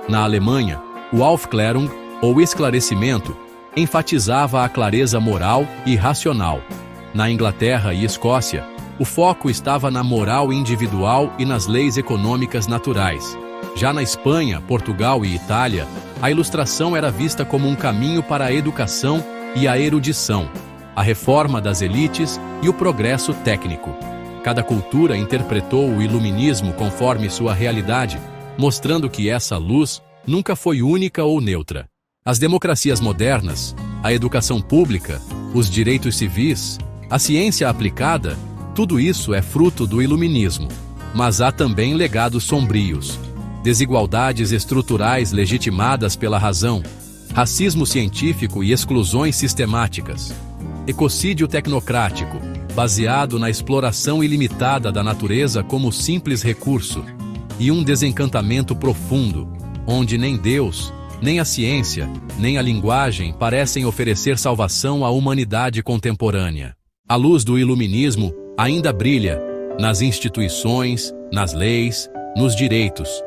Na Alemanha, o Aufklärung, ou esclarecimento, enfatizava a clareza moral e racional. Na Inglaterra e Escócia, o foco estava na moral individual e nas leis econômicas naturais. Já na Espanha, Portugal e Itália, a ilustração era vista como um caminho para a educação e a erudição, a reforma das elites e o progresso técnico. Cada cultura interpretou o iluminismo conforme sua realidade, mostrando que essa luz nunca foi única ou neutra. As democracias modernas, a educação pública, os direitos civis, a ciência aplicada, tudo isso é fruto do iluminismo. Mas há também legados sombrios. Desigualdades estruturais legitimadas pela razão, racismo científico e exclusões sistemáticas, ecocídio tecnocrático, baseado na exploração ilimitada da natureza como simples recurso, e um desencantamento profundo, onde nem Deus, nem a ciência, nem a linguagem parecem oferecer salvação à humanidade contemporânea. A luz do iluminismo ainda brilha nas instituições, nas leis, nos direitos.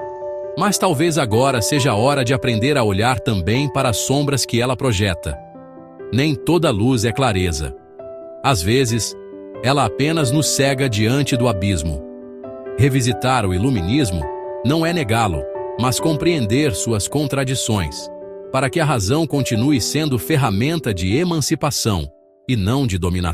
Mas talvez agora seja a hora de aprender a olhar também para as sombras que ela projeta. Nem toda luz é clareza. Às vezes, ela apenas nos cega diante do abismo. Revisitar o iluminismo não é negá-lo, mas compreender suas contradições, para que a razão continue sendo ferramenta de emancipação e não de dominação.